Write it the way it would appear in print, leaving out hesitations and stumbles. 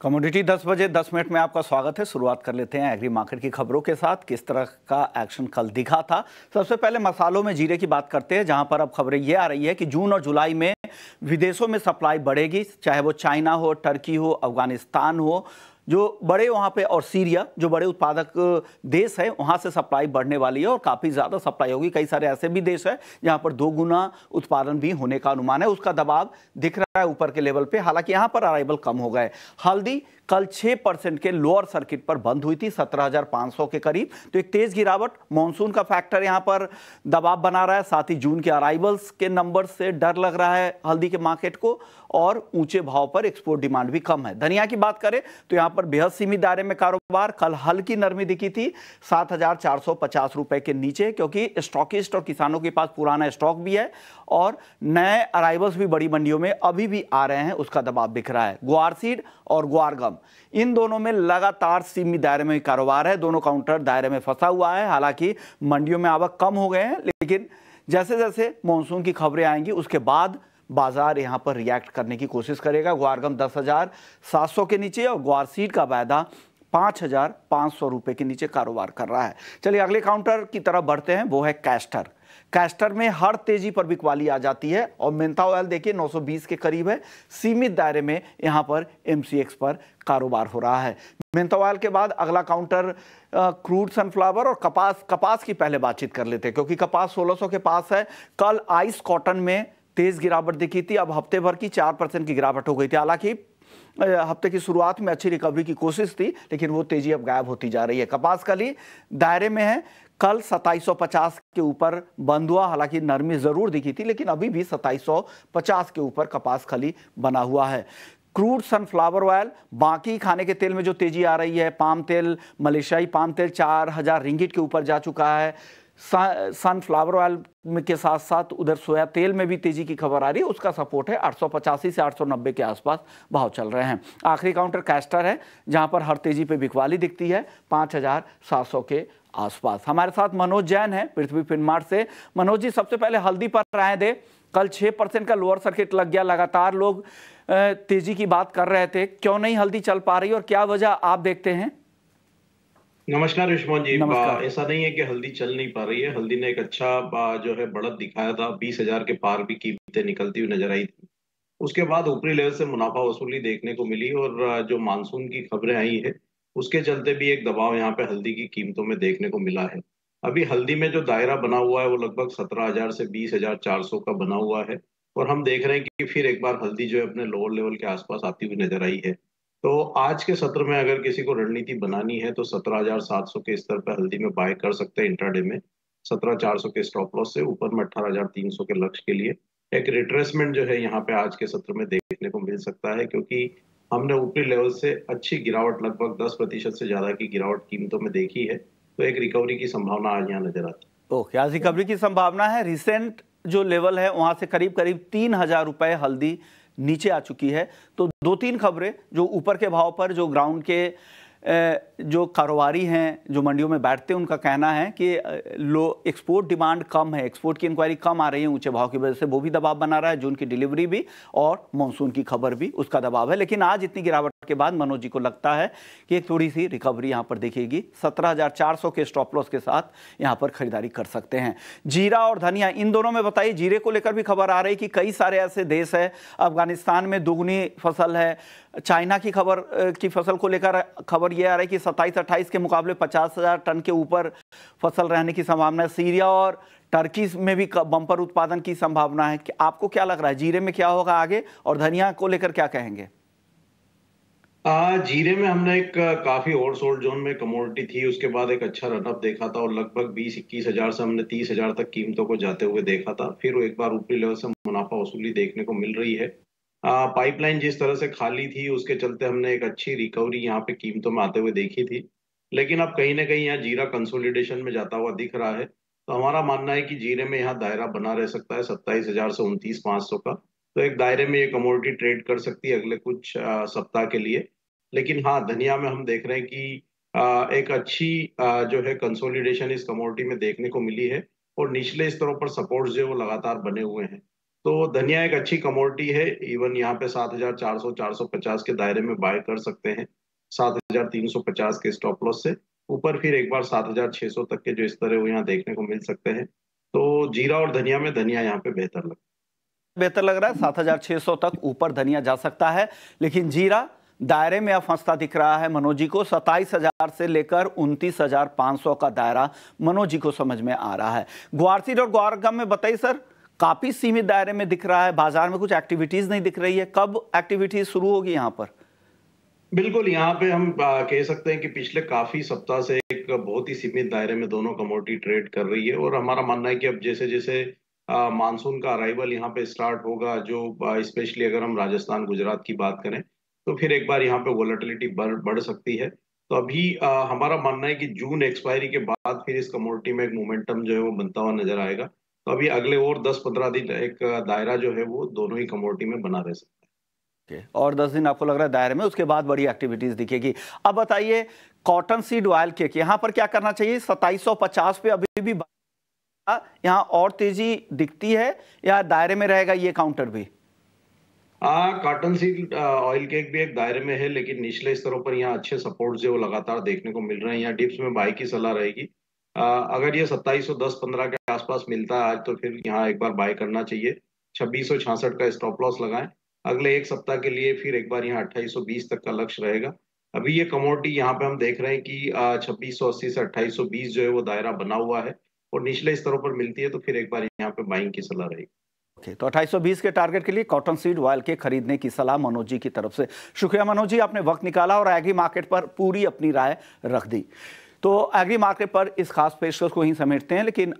Commodity 10 बजे 10 minute में आपका स्वागत है। शुरुआत कर लेते हैं एग्री मार्केट की खबरों के साथ। किस तरह का एक्शन कल दिखा था। सबसे पहले मसालों में जीरे की बात करते हैं, जहां पर अब खबरें ये आ रही है कि जून और जुलाई में विदेशों में सप्लाई बढ़ेगी, चाहे वो चाइना हो, टर्की हो, अफगानिस्तान हो, जो बड़े वहाँ पे, और सीरिया जो बड़े उत्पादक देश है, वहाँ से सप्लाई बढ़ने वाली है और काफ़ी ज़्यादा सप्लाई होगी। कई सारे ऐसे भी देश है जहाँ पर 2 गुना उत्पादन भी होने का अनुमान है। उसका दबाव दिख रहा है ऊपर के लेवल पे। हालांकि यहाँ पर अराइवल कम हो गए। हल्दी कल 6% के लोअर सर्किट पर बंद हुई थी 17,500 के करीब, तो एक तेज गिरावट। मॉनसून का फैक्टर यहाँ पर दबाव बना रहा है, साथ ही जून के अराइवल्स के नंबर से डर लग रहा है हल्दी के मार्केट को, और ऊंचे भाव पर एक्सपोर्ट डिमांड भी कम है। धनिया की बात करें तो यहाँ पर बेहद सीमित दायरे में कारोबार। कल हल्की नरमी दिखी थी 7,450 रुपए के नीचे, क्योंकि स्टॉकिस्ट और किसानों के पास पुराना स्टॉक भी है और नए अराइवल्स भी बड़ी मंडियों में अभी भी आ रहे हैं, उसका दबाव दिख रहा है। ग्वार सीड और ग्वार गम, इन दोनों में लगातार सीमित दायरे में कारोबार है। दोनों काउंटर दायरे में फंसा हुआ है। हालांकि मंडियों में आवक कम हो गए हैं, लेकिन जैसे जैसे मानसून की खबरें आएंगी उसके बाद बाजार यहां पर रिएक्ट करने की कोशिश करेगा। ग्वारगम 10,700 के नीचे और ग्वार सीड का वायदा 5,500 रुपए के नीचे कारोबार कर रहा है। चलिए अगले काउंटर की तरफ बढ़ते हैं, वो है कैस्टर। कैस्टर में हर तेजी पर बिकवाली आ जाती है और मेंथा ऑयल देखिए 920 के करीब है। सीमित दायरे में यहां पर एमसीएक्स पर कारोबार हो रहा है। मेंथा ऑयल के बाद अगला काउंटर क्रूड सनफ्लावर और कपास की पहले बातचीत कर लेते हैं, क्योंकि कपास 1600 के पास है। कल आइस कॉटन में तेज गिरावट दिखी थी, अब हफ्ते भर की 4% की गिरावट हो गई थी। हालांकि हफ्ते की शुरुआत में अच्छी रिकवरी की कोशिश थी, लेकिन वो तेजी अब गायब होती जा रही है। कपास कली दायरे में है, कल 2750 के ऊपर बंद हुआ। हालांकि नरमी जरूर दिखी थी, लेकिन अभी भी 2750 के ऊपर कपास खली बना हुआ है। क्रूड सनफ्लावर ऑयल, बाकी खाने के तेल में जो तेजी आ रही है, पाम तेल, मलेशियाई पाम तेल 4,000 रिंगिट के ऊपर जा चुका है। सनफ्लावर ऑयल के साथ साथ उधर सोया तेल में भी तेजी की खबर आ रही है, उसका सपोर्ट है 885 से 890 के आसपास भाव चल रहे हैं। आखिरी काउंटर कैस्टर है, जहां पर हर तेजी पे बिकवाली दिखती है 5,700 के आसपास। हमारे साथ मनोज जैन है पृथ्वी फिनमार्ट से। मनोज जी, सबसे पहले हल्दी पर राय दे। कल 6% का लोअर सर्किट लग गया, लगातार लोग तेजी की बात कर रहे थे, क्यों नहीं हल्दी चल पा रही और क्या वजह आप देखते हैं? नमस्कार युष्मान जी। नमस्कार। ऐसा नहीं है कि हल्दी चल नहीं पा रही है। हल्दी ने एक अच्छा जो है बढ़त दिखाया था। 20,000 के पार भी कीमतें निकलती हुई नजर आई थी। उसके बाद ऊपरी लेवल से मुनाफा वसूली देखने को मिली और जो मानसून की खबरें आई है उसके चलते भी एक दबाव यहाँ पे हल्दी की कीमतों में देखने को मिला है। अभी हल्दी में जो दायरा बना हुआ है वो लगभग 17,000 से 20,400 का बना हुआ है। और हम देख रहे हैं कि फिर एक बार हल्दी जो है अपने लोअर लेवल के आसपास आती हुई नजर आई है। तो आज के सत्र में अगर किसी को रणनीति बनानी है तो 17,700 के स्तर पर हल्दी में बाय कर सकते हैं। इंट्राडे में 17,400 के स्टॉप लॉस से ऊपर में 18,300 के लक्ष्य के लिए एक रिट्रेसमेंट जो है यहाँ पे आज के सत्र में देखने को मिल सकता है, क्योंकि हमने ऊपरी लेवल से अच्छी गिरावट, लगभग 10% से ज्यादा की गिरावट कीमतों में देखी है। तो एक रिकवरी की संभावना आज यहाँ नजर आती है। ओके, आज रिकवरी की संभावना है। रिसेंट जो लेवल है वहां से करीब करीब 3,000 रुपए हल्दी नीचे आ चुकी है। तो 2-3 खबरें जो ऊपर के भाव पर, जो ग्राउंड के जो कारोबारी हैं, जो मंडियों में बैठते हैं, उनका कहना है कि लो एक्सपोर्ट डिमांड कम है, एक्सपोर्ट की इंक्वायरी कम आ रही है ऊंचे भाव की वजह से, वो भी दबाव बना रहा है। जून की डिलीवरी भी और मानसून की खबर भी, उसका दबाव है। लेकिन आज इतनी गिरावट के बाद मनोज जी को लगता है कि एक थोड़ी सी रिकवरी यहाँ पर देखेगी। 17,400 के स्टॉप लॉस के साथ यहाँ पर खरीदारी कर सकते हैं। जीरा और धनिया, इन दोनों में बताइए। जीरे को लेकर भी खबर आ रही है कि कई सारे ऐसे देश है, अफगानिस्तान में दुगनी फसल है, चाइना की खबर की फसल को लेकर खबर यह आ रही है कि 27-28 के मुकाबले 50,000 टन के ऊपर फसल रहने की संभावना है। सीरिया और टर्की में भी बम्पर उत्पादन की संभावना है। कि आपको क्या लग रहा है जीरे में क्या होगा आगे, और धनिया को लेकर क्या कहेंगे? जीरे में हमने एक काफी ओवरसोल्ड जोन में कमोडिटी थी, उसके बाद एक अच्छा रनअप देखा था और लगभग 20-21 हजार से हमने 30,000 तक कीमतों को जाते हुए देखा था। फिर वो एक बार ऊपरी लेवल से मुनाफा वसूली देखने को मिल रही है। पाइपलाइन जिस तरह से खाली थी उसके चलते हमने एक अच्छी रिकवरी यहाँ पे कीमतों में आते हुए देखी थी। लेकिन अब कहीं ना कहीं यहाँ जीरा कंसोलिडेशन में जाता हुआ दिख रहा है। तो हमारा मानना है कि जीरे में यहाँ दायरा बना रह सकता है 27,000 से 29,500 का। तो एक दायरे में ये कमोडिटी ट्रेड कर सकती है अगले कुछ सप्ताह के लिए। लेकिन हाँ, धनिया में हम देख रहे हैं कि एक अच्छी जो है कंसोलिडेशन इस कमोडिटी में देखने को मिली है और निचले स्तरों पर सपोर्ट जो है वो लगातार बने हुए हैं। तो धनिया एक अच्छी कमोडिटी है। इवन यहाँ पे 7,400 450 के दायरे में बाय कर सकते हैं, 7,350 के स्टॉप लॉस से ऊपर फिर एक बार 7,600 तक के जो स्तर है वो यहाँ देखने को मिल सकते हैं। तो जीरा और धनिया में धनिया यहाँ पे बेहतर लग रहा है। 7,600 तक ऊपर धनिया जा सकता है, लेकिन जीरा दायरे में अब फंसता दिख रहा है मनोज जी को। 27,000 से लेकर 29,500 का दायरा मनोज जी को समझ में आ रहा है। ग्वारसीड और ग्वारगम में बताइए सर, काफी सीमित दायरे में दिख रहा है, बाजार में कुछ एक्टिविटीज नहीं दिख रही है, कब एक्टिविटीज शुरू होगी यहाँ पर? बिल्कुल, यहाँ पे हम कह सकते हैं कि पिछले काफी सप्ताह से एक बहुत ही सीमित दायरे में दोनों कमोडिटी ट्रेड कर रही है। और हमारा मानना है कि अब जैसे जैसे मानसून का अराइवल यहाँ पे स्टार्ट होगा, जो स्पेशली अगर हम राजस्थान गुजरात की बात करें, तो फिर एक बार यहाँ पे वोलेटिलिटी बढ़ सकती है। तो अभी हमारा मानना है कि जून एक्सपायरी के बाद फिर इस कमोडिटी में एक मोमेंटम जो है वो बनता हुआ नजर आएगा। तो अभी अगले और 10-15 दिन एक दायरा जो है वो दोनों ही कमोडिटी में बना रह सकता है। और 10 दिन आपको लग रहा है दायरे में, उसके बाद बड़ी एक्टिविटीज दिखेगी। अब बताइए कॉटन सीड ऑयल केक यहाँ पर क्या करना चाहिए? 2750 पे अभी भी यहाँ और तेजी दिखती है या दायरे में रहेगा ये काउंटर भी? कॉटन सीड ऑयल केक भी एक दायरे में है, लेकिन निचले स्तरों पर यहाँ अच्छे सपोर्ट जो लगातार देखने को मिल रहे हैं। यहाँ डिप्स में बाई की सलाह रहेगी। अगर ये 2710-15 के आसपास मिलता है आज, तो फिर यहाँ एक बार बाय करना चाहिए। 2666 का स्टॉप लॉस लगाएं। अगले एक सप्ताह के लिए फिर एक बार यहाँ 2820 तक का लक्ष्य रहेगा। अभी ये कमोडिटी यहाँ पे हम देख रहे हैं कि 2680 से 2820 जो है वो दायरा बना हुआ है, और निचले स्तरों पर मिलती है तो फिर एक बार यहाँ पे बाइंग की सलाह रहेगी। तो 2820 के टारगेट के लिए कॉटन सीड ऑयल के खरीदने की सलाह मनोज जी की तरफ से। शुक्रिया मनोज जी, आपने वक्त निकाला और एग्री मार्केट पर पूरी अपनी राय रख दी। तो एग्री मार्केट पर इस खास पेशकश को ही समेटते हैं, लेकिन